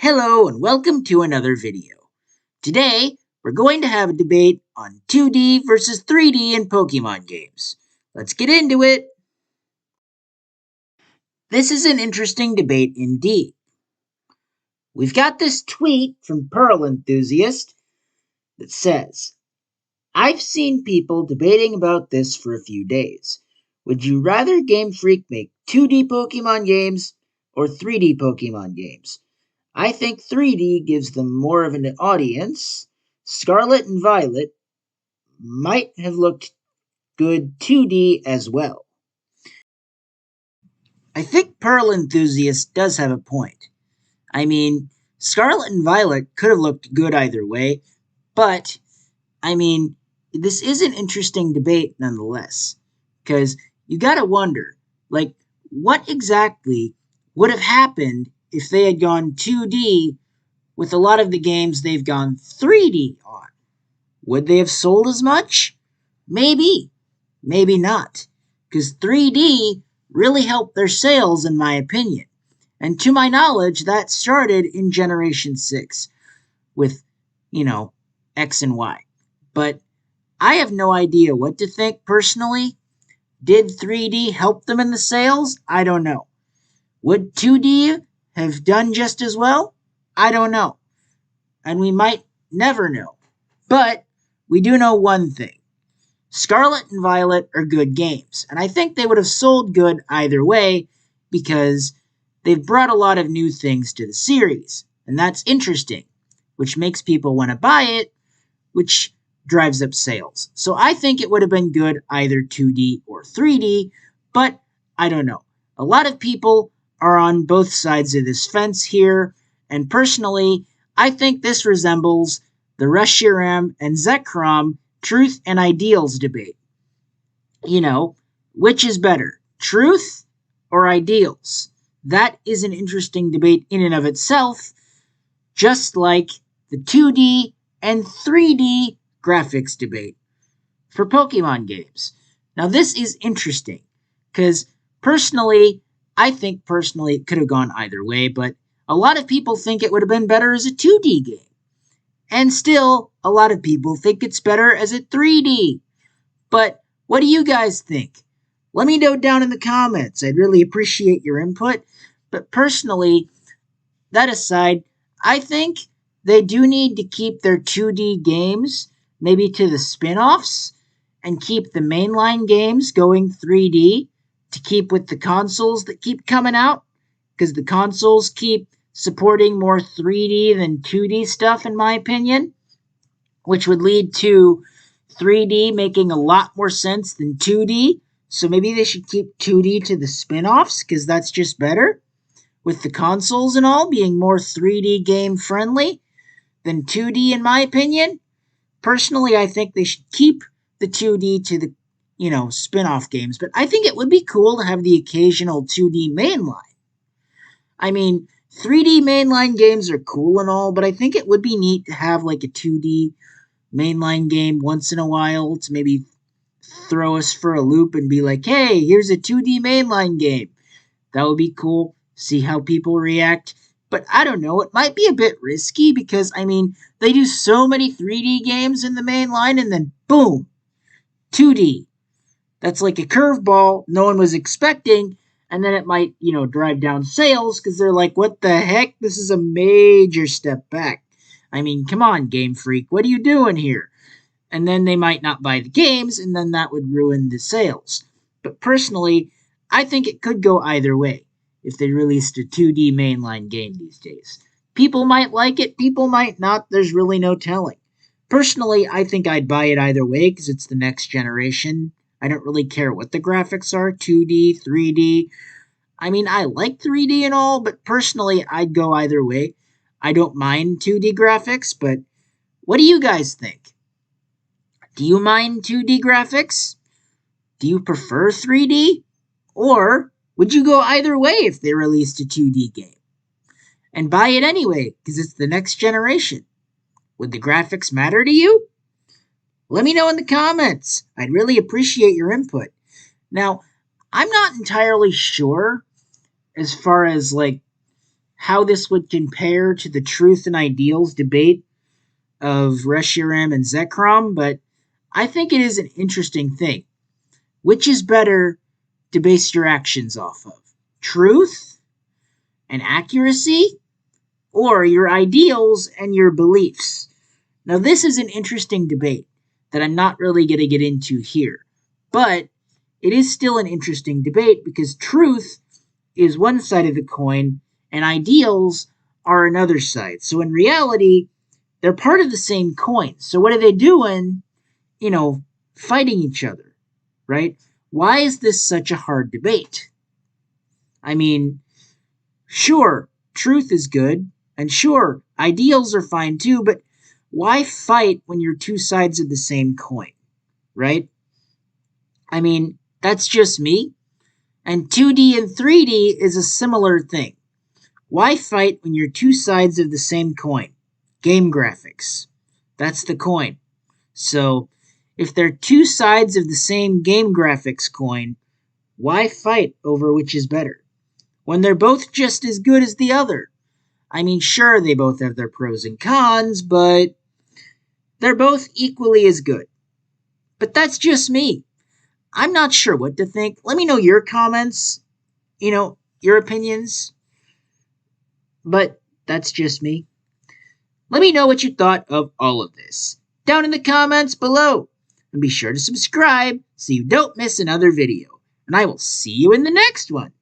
Hello and welcome to another video. Today, we're going to have a debate on 2D versus 3D in Pokemon games. Let's get into it. This is an interesting debate indeed. We've got this tweet from Pearl Enthusiast that says, I've seen people debating about this for a few days. Would you rather Game Freak make 2D Pokemon games or 3D Pokemon games? I think 3D gives them more of an audience. Scarlet and Violet might have looked good 2D as well. I think Pearl Enthusiast does have a point. I mean, Scarlet and Violet could have looked good either way, but, this is an interesting debate nonetheless. Because you gotta wonder, what exactly would have happened if they had gone 2D with a lot of the games they've gone 3D on? Would they have sold as much? Maybe. Maybe not. Because 3D really helped their sales, in my opinion. And to my knowledge, that started in Generation 6 with, X and Y. But I have no idea what to think personally. Did 3D help them in the sales? I don't know. Would 2D have done just as well? I don't know. And we might never know. But we do know one thing. Scarlet and Violet are good games, and I think they would have sold good either way because they've brought a lot of new things to the series, and that's interesting, which makes people want to buy it, which drives up sales. So I think it would have been good either 2D or 3D, but I don't know. A lot of people are on both sides of this fence here, and personally, I think this resembles the Reshiram and Zekrom truth and ideals debate. Which is better, truth or ideals? That is an interesting debate in and of itself, just like the 2D and 3D graphics debate for Pokemon games. Now, this is interesting because I think it could have gone either way, but a lot of people think it would have been better as a 2D game. And still, a lot of people think it's better as a 3D. But what do you guys think? Let me know down in the comments. I'd really appreciate your input. But personally, that aside, I think they do need to keep their 2D games maybe to the spin-offs and keep the mainline games going 3D to keep with the consoles that keep coming out, because the consoles keep supporting more 3D than 2D stuff, in my opinion, which would lead to 3D making a lot more sense than 2D. So maybe they should keep 2D to the spin-offs, because that's just better, with the consoles and all being more 3D game friendly than 2D, in my opinion. Personally, I think they should keep the 2D to the, spin-off games, but I think it would be cool to have the occasional 2D mainline. 3D mainline games are cool and all, but I think it would be neat to have like a 2D mainline game once in a while to maybe throw us for a loop and be like, hey, here's a 2D mainline game. That would be cool. See how people react. But I don't know, it might be a bit risky because, they do so many 3D games in the mainline and then boom, 2D. That's like a curveball no one was expecting. And then it might, drive down sales because they're like, what the heck? This is a major step back. Come on, Game Freak. What are you doing here? And then they might not buy the games, and then that would ruin the sales. But personally, I think it could go either way if they released a 2D mainline game these days. People might like it, people might not. There's really no telling. Personally, I think I'd buy it either way because it's the next generation. I don't really care what the graphics are, 2D, 3D. I like 3D and all, but personally, I'd go either way. I don't mind 2D graphics, but what do you guys think? Do you mind 2D graphics? Do you prefer 3D? Or would you go either way if they released a 2D game? And buy it anyway, because it's the next generation. Would the graphics matter to you? Let me know in the comments. I'd really appreciate your input. Now, I'm not entirely sure as far as how this would compare to the truth and ideals debate of Reshiram and Zekrom, but I think it is an interesting thing. Which is better to base your actions off of? Truth and accuracy, or your ideals and your beliefs? Now, this is an interesting debate that I'm not really going to get into here, but it is still an interesting debate because truth is one side of the coin and ideals are another side. So, in reality, they're part of the same coin. So, what are they doing? Fighting each other, right? Why is this such a hard debate? I mean, sure, truth is good, and sure, ideals are fine too, but why fight when you're two sides of the same coin, right? I mean, that's just me. And 2D and 3D is a similar thing. Why fight when you're two sides of the same coin? Game graphics. That's the coin. So, if they're two sides of the same game graphics coin, why fight over which is better? When they're both just as good as the other. I mean, sure, they both have their pros and cons, but they're both equally as good. But that's just me. I'm not sure what to think. Let me know your comments, your opinions. But that's just me. Let me know what you thought of all of this down in the comments below. And be sure to subscribe so you don't miss another video. And I will see you in the next one.